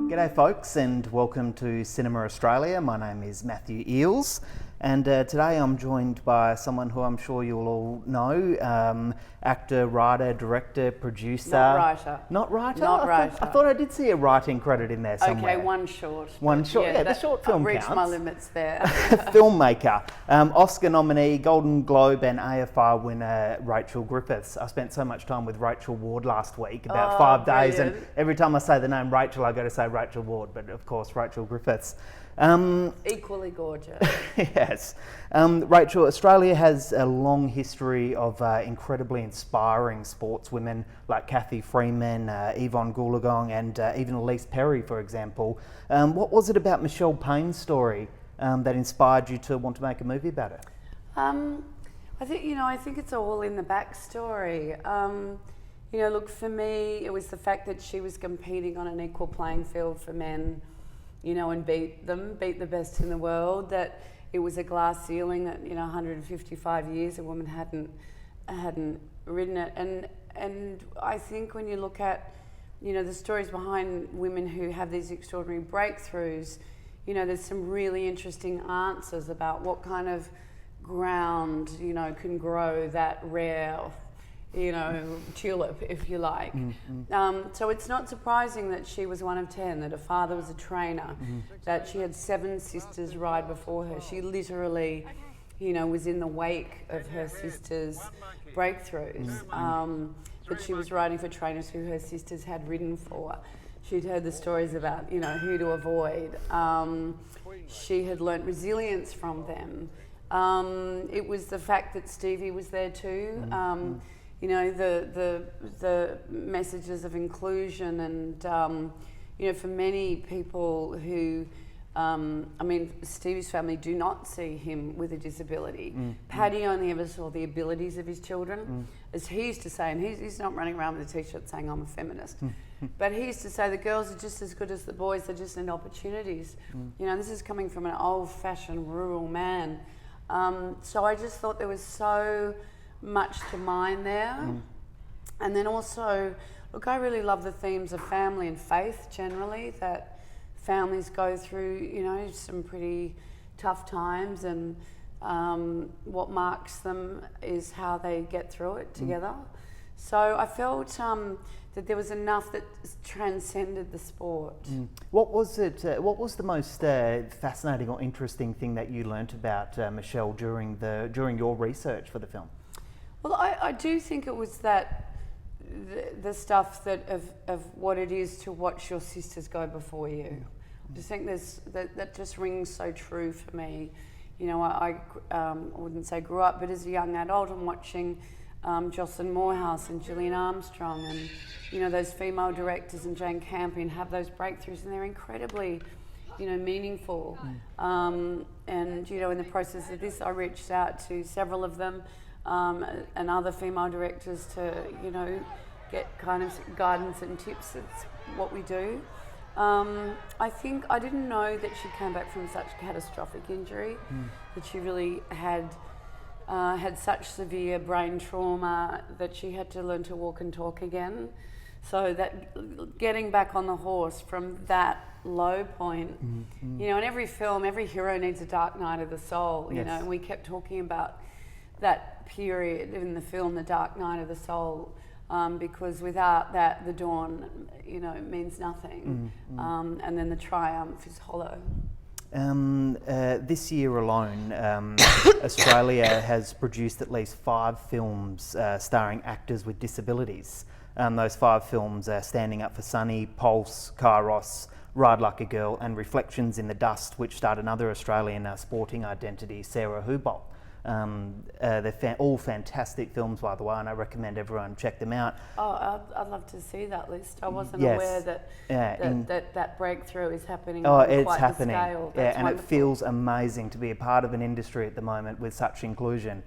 G'day folks, and welcome to Cinema Australia. My name is Matthew Eeles, and today I'm joined by someone who I'm sure you'll all know, actor, writer, director, producer. Not writer. Not writer? Not writer. I thought I did see a writing credit in there somewhere. Okay, one short. One short, yeah, the short film I've reached counts. my limits there. Filmmaker, Oscar nominee, Golden Globe and AFR winner Rachel Griffiths. I spent so much time with Rachel Ward last week, about 5 days, and every time I say the name Rachel, I go to say Rachel Ward, but of course Rachel Griffiths. Equally gorgeous. Yes. Rachel, Australia has a long history of incredibly inspiring sportswomen like Cathy Freeman, Yvonne Goolagong, and even Elise Perry, for example. What was it about Michelle Payne's story that inspired you to want to make a movie about her? I think it's all in the backstory. Look, for me, it was the fact that she was competing on an equal playing field for men, and beat the best in the world, that it was a glass ceiling that, 155 years a woman hadn't ridden it. And I think when you look at, the stories behind women who have these extraordinary breakthroughs, there's some really interesting answers about what kind of ground, can grow that rare, tulip, if you like. So it's not surprising that she was one of 10, that her father was a trainer, that she had 7 sisters ride before her. She literally, was in the wake of her sisters' breakthroughs. But she was riding for trainers who her sisters had ridden for. She'd heard the stories about, who to avoid. She had learnt resilience from them. It was the fact that Stevie was there too. The messages of inclusion and, for many people who, Stevie's family do not see him with a disability. Paddy only ever saw the abilities of his children. As he used to say, and he's not running around with a t-shirt saying I'm a feminist, but he used to say the girls are just as good as the boys, they just need opportunities. This is coming from an old-fashioned rural man. So I just thought there was so much to mine there. And then also, look, I really love the themes of family and faith generally, that families go through, some pretty tough times, and what marks them is how they get through it together. So I felt that there was enough that transcended the sport. What was it? What was the most fascinating or interesting thing that you learnt about Michelle during your research for the film? Well, I do think it was that the stuff of what it is to watch your sisters go before you. I just think that just rings so true for me. I wouldn't say grew up, but as a young adult, I'm watching Jocelyn Moorhouse and Gillian Armstrong and, those female directors and Jane Campion have those breakthroughs, and they're incredibly, meaningful. And, in the process of this, I reached out to several of them and other female directors to, get kind of guidance and tips. It's what we do. I think I didn't know that she came back from such catastrophic injury, that she really had such severe brain trauma that she had to learn to walk and talk again. So that getting back on the horse from that low point, in every film, every hero needs a dark night of the soul, and we kept talking about that period in the film, the dark night of the soul, because without that, the dawn, means nothing. And then the triumph is hollow. This year alone, Australia has produced at least 5 films starring actors with disabilities. Those 5 films are Standing Up for Sunny, Pulse, Kairos, Ride Like a Girl, and Reflections in the Dust, which starred another Australian sporting identity, Sarah Hubbold. They're all fantastic films, by the way, and I recommend everyone check them out. Oh, I'd love to see that list. I wasn't aware that that breakthrough is happening on quite the scale. Yeah, and wonderful. It feels amazing to be a part of an industry at the moment with such inclusion.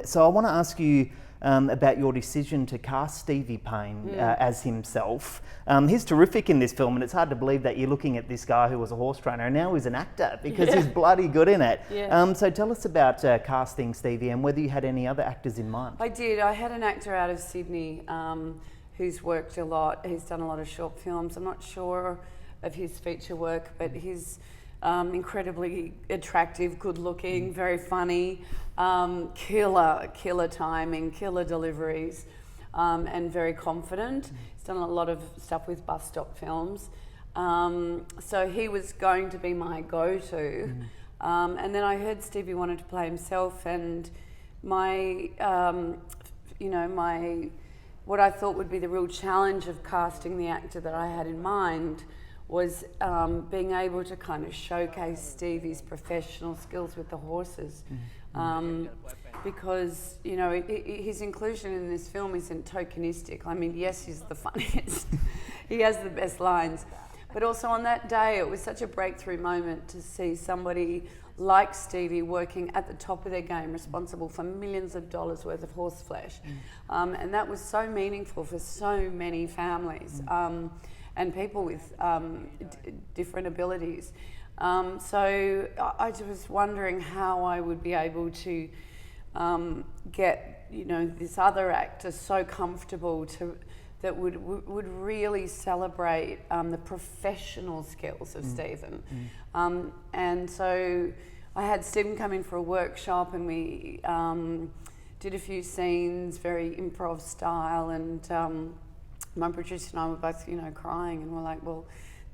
So I want to ask you about your decision to cast Stevie Payne as himself. He's terrific in this film, and it's hard to believe that you're looking at this guy who was a horse trainer and now he's an actor, because he's bloody good in it. So tell us about casting Stevie and whether you had any other actors in mind. I did. I had an actor out of Sydney who's worked a lot. He's done a lot of short films. I'm not sure of his feature work, but he's incredibly attractive, good looking, very funny, killer timing, killer deliveries, and very confident. He's done a lot of stuff with bus stop films. So he was going to be my go-to. And then I heard Stevie wanted to play himself, and my what I thought would be the real challenge of casting the actor that I had in mind was being able to kind of showcase Stevie's professional skills with the horses. Because, you know, his inclusion in this film isn't tokenistic. I mean, yes, he's the funniest. He has the best lines. But also on that day, it was such a breakthrough moment to see somebody like Stevie working at the top of their game, responsible for millions of dollars worth of horse flesh. And that was so meaningful for so many families and people with different abilities. So I was wondering how I would be able to get, you know, this other actor so comfortable that would really celebrate the professional skills of Stephen. And so I had Stephen come in for a workshop, and we did a few scenes, very improv style, and my producer and I were both, you know, crying, and we're like, well,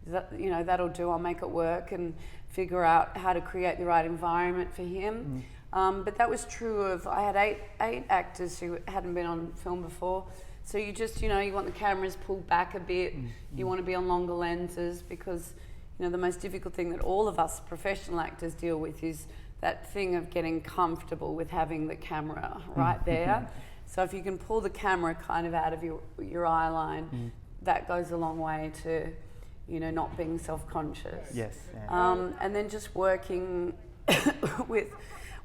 that'll do, I'll make it work and figure out how to create the right environment for him. But that was true of, I had eight actors who hadn't been on film before. So you just, you know, you want the cameras pulled back a bit, you want to be on longer lenses, because, you know, the most difficult thing that all of us professional actors deal with is that thing of getting comfortable with having the camera right there. So if you can pull the camera kind of out of your eye line, that goes a long way to, you know, not being self-conscious. Yes. Yeah. And then just working with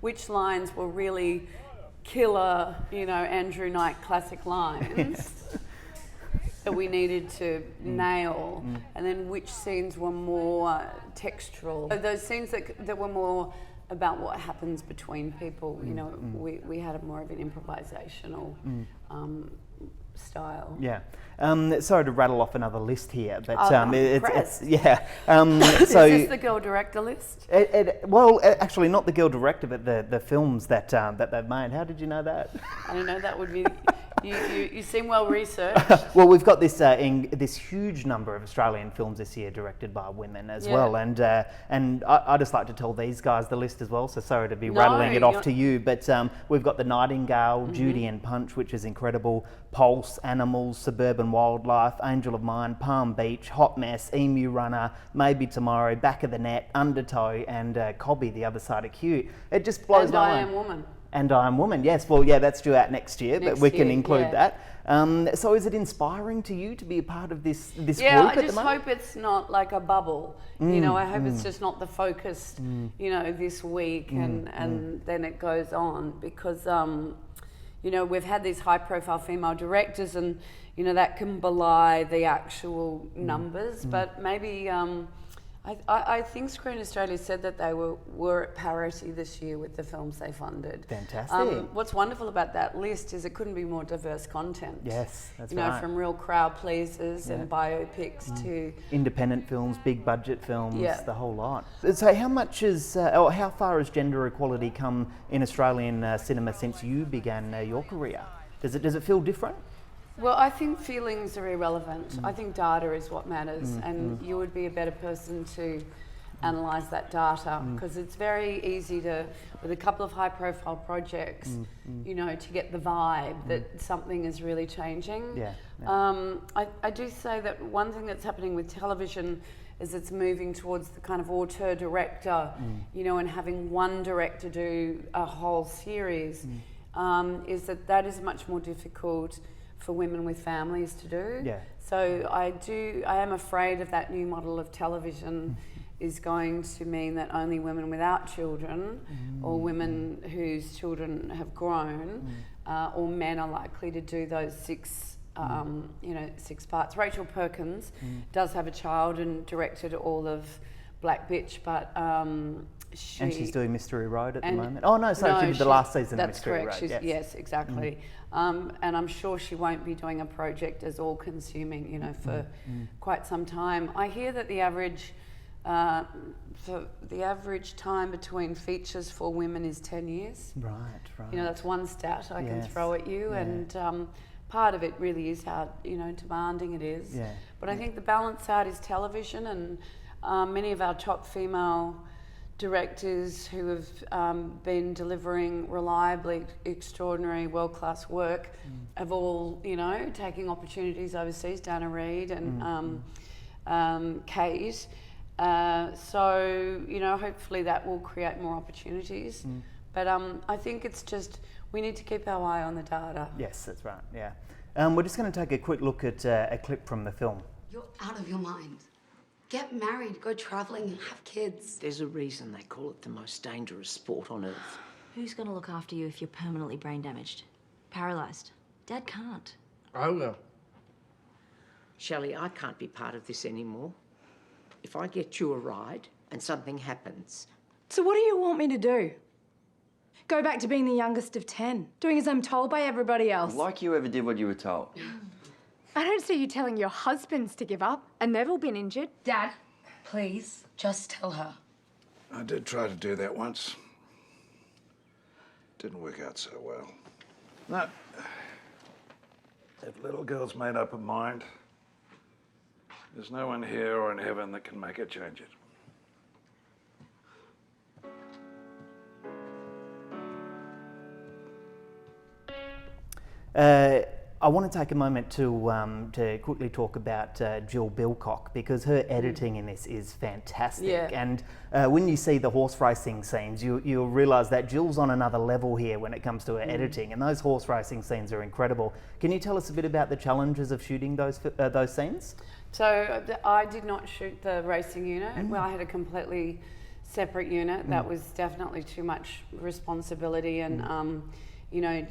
which lines were really killer, you know, Andrew Knight classic lines that we needed to nail, and then which scenes were more textural. So those scenes that were more about what happens between people, you know, we had a more of an improvisational style. Yeah. Sorry to rattle off another list here, but it's yeah. Is So this the girl director list? Well, actually, not the girl director, but the films that they've made. How did you know that? I don't know. That would be. You seem well researched. Well, we've got this huge number of Australian films this year directed by women as well, and I just like to tell these guys the list as well. So sorry to be rattling it off to you, but we've got The Nightingale, Judy and Punch, which is incredible. Pulse, Animals, Suburban Wildlife, Angel of Mine, Palm Beach, Hot Mess, Emu Runner, Maybe Tomorrow, Back of the Net, Undertow, and Cobby, The Other Side of Cute. It just blows my mind. And I Am Woman. And I Am Woman, yes. Well, yeah, that's due out next year, but we can include that. So is it inspiring to you to be a part of this group at the moment? Yeah, I just hope it's not like a bubble. You know, I hope it's just not the focused, you know, this week and then it goes on, because, you know, we've had these high-profile female directors, and, you know, that can belie the actual numbers, but maybe... I think Screen Australia said that they were at parity this year with the films they funded. Fantastic. What's wonderful about that list is it couldn't be more diverse content. Yes, that's right. You know, from real crowd pleasers and biopics to... independent films, big budget films, the whole lot. So how far has gender equality come in Australian cinema since you began your career? Does it feel different? Well, I think feelings are irrelevant. I think data is what matters, and you would be a better person to analyse that data, because it's very easy to, with a couple of high-profile projects, you know, to get the vibe that something is really changing. I do say that one thing that's happening with television is it's moving towards the kind of auteur director, you know, and having one director do a whole series, is that is much more difficult for women with families to do. So I am afraid of that new model of television is going to mean that only women without children or women whose children have grown or men are likely to do those six parts. Rachel Perkins does have a child and directed all of black bitch, but And she's doing Mystery Road at the and- moment. Oh no, sorry, she did the last season of That's Mystery correct. Road. Yes, exactly. And I'm sure she won't be doing a project as all-consuming, you know, for quite some time. I hear that the average time between features for women is 10 years. Right. You know, that's one stat I can Yes. throw at you, Yeah. and part of it really is how, you know, demanding it is. Yeah. But I think the balance out is television, and many of our top female directors who have been delivering reliably extraordinary world-class work have all, you know, taking opportunities overseas, Dana Reid and Kate. So, you know, hopefully that will create more opportunities. But I think it's just, we need to keep our eye on the data. Yes, that's right. Yeah. We're just going to take a quick look at a clip from the film. You're out of your mind. Get married, go travelling, and have kids. There's a reason they call it the most dangerous sport on earth. Who's going to look after you if you're permanently brain damaged? Paralysed? Dad can't. I will. Shelley, I can't be part of this anymore. If I get you a ride and something happens... So what do you want me to do? Go back to being the youngest of 10, doing as I'm told by everybody else? Like you ever did what you were told. I don't see you telling your husbands to give up, and they've all been injured. Dad, please, just tell her. I did try to do that once. Didn't work out so well. No. If little girl's made up her mind, there's no one here or in heaven that can make her change it. I want to take a moment to quickly talk about Jill Bilcock, because her editing in this is fantastic. Yeah. And when you see the horse racing scenes, you'll realise that Jill's on another level here when it comes to her editing, and those horse racing scenes are incredible. Can you tell us a bit about the challenges of shooting those scenes? So I did not shoot the racing unit. Well, I had a completely separate unit. That was definitely too much responsibility, and you know,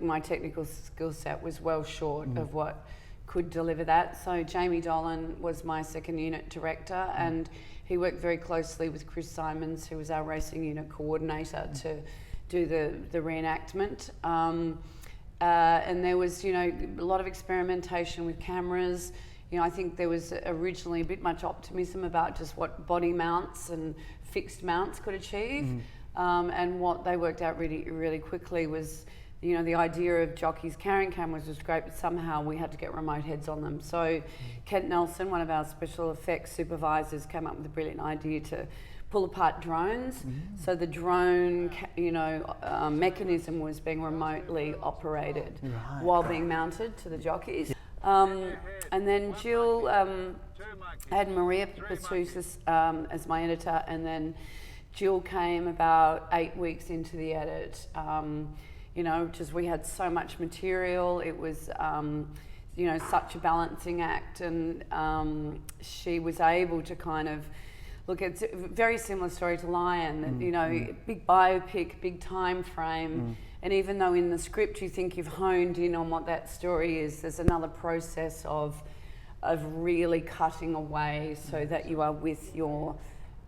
my technical skill set was well short of what could deliver that. So Jamie Dolan was my second unit director, and he worked very closely with Chris Simons, who was our racing unit coordinator, to do the reenactment. And there was, you know, a lot of experimentation with cameras. You know, I think there was originally a bit much optimism about just what body mounts and fixed mounts could achieve. And what they worked out really, really quickly was, you know, the idea of jockeys carrying cameras was great, but somehow we had to get remote heads on them. So Kent Nelson, one of our special effects supervisors, came up with a brilliant idea to pull apart drones. So the drone, you know, mechanism was being remotely operated while being mounted to the jockeys. And then Jill, I had Maria Pipasousis as my editor, and then Jill came about 8 weeks into the edit. You know, just we had so much material. It was, you know, such a balancing act, and she was able to kind of look. It's a very similar story to Lion. You know, big biopic, big time frame. And even though in the script you think you've honed in on what that story is, there's another process of really cutting away so that you are with your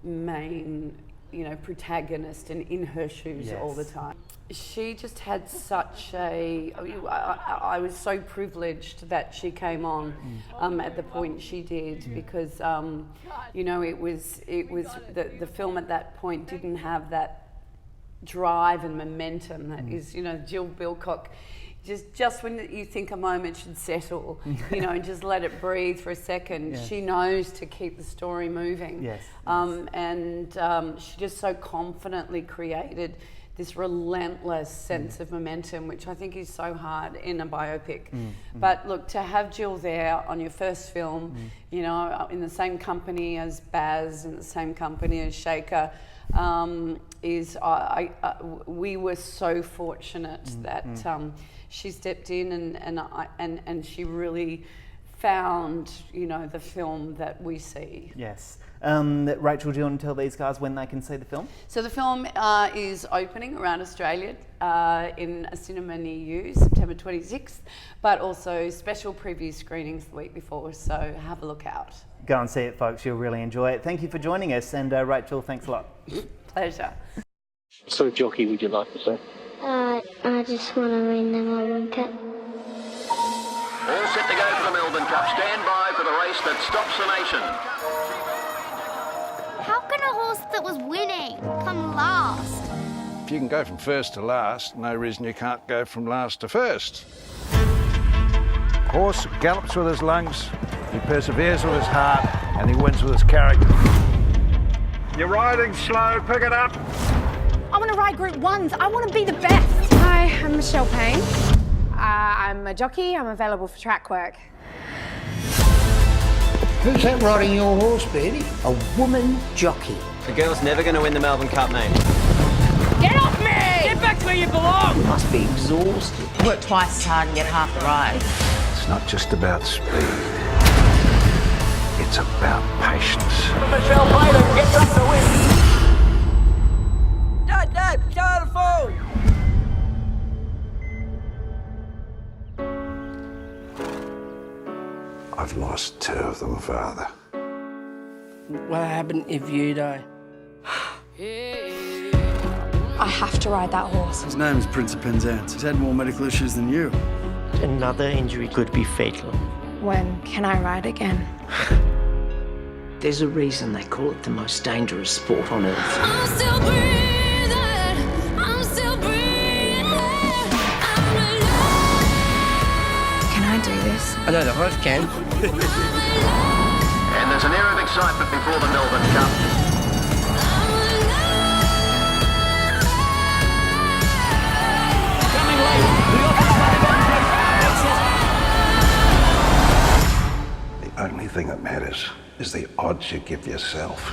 main, you know, protagonist and in her shoes all the time. She just had such I was so privileged that she came on at the point she did, because you know, it was the film at that point didn't have that drive and momentum that is, you know, Jill Bilcock. Just when you think a moment should settle, you know, and just let it breathe for a second, she knows to keep the story moving. And she just so confidently created this relentless sense of momentum, which I think is so hard in a biopic. But look, to have Jill there on your first film, you know, in the same company as Baz, in the same company as Shaker, we were so fortunate that she stepped in and she really found, you know, the film that we see. Yes. Rachel, do you want to tell these guys when they can see the film? So the film is opening around Australia in a cinema near you, September 26th, but also special preview screenings the week before, so have a look out. Go and see it, folks. You'll really enjoy it. Thank you for joining us, and Rachel, thanks a lot. Pleasure. What sort of jockey would you like to see? I just want to win the Melbourne Cup. All set to go for the Melbourne Cup. Stand by for the race that stops the nation. How can a horse that was winning come last? If you can go from first to last, no reason you can't go from last to first. Horse gallops with his lungs, he perseveres with his heart, and he wins with his character. You're riding slow, pick it up. I want to ride Group 1s. I want to be the best. Hi, I'm Michelle Payne. I'm a jockey. I'm available for track work. Who's that riding your horse, Betty? A woman jockey. The girl's never going to win the Melbourne Cup, mate. Get off me! Get back where you belong! You must be exhausted. Work twice as hard and get half the ride. It's not just about speed. It's about patience. Michelle Payne gets up to win. Dad, careful! I've lost 2 of them, Father. What happened if you die? I have to ride that horse. His name is Prince of Penzance. He's had more medical issues than you. Another injury could be fatal. When can I ride again? There's a reason they call it the most dangerous sport on earth. I'm still breathing. I'm still breathing. I'm alive. Can I do this? I know the horse can. And there's an air of excitement before the Melbourne Cup. The only thing that matters is the odds you give yourself.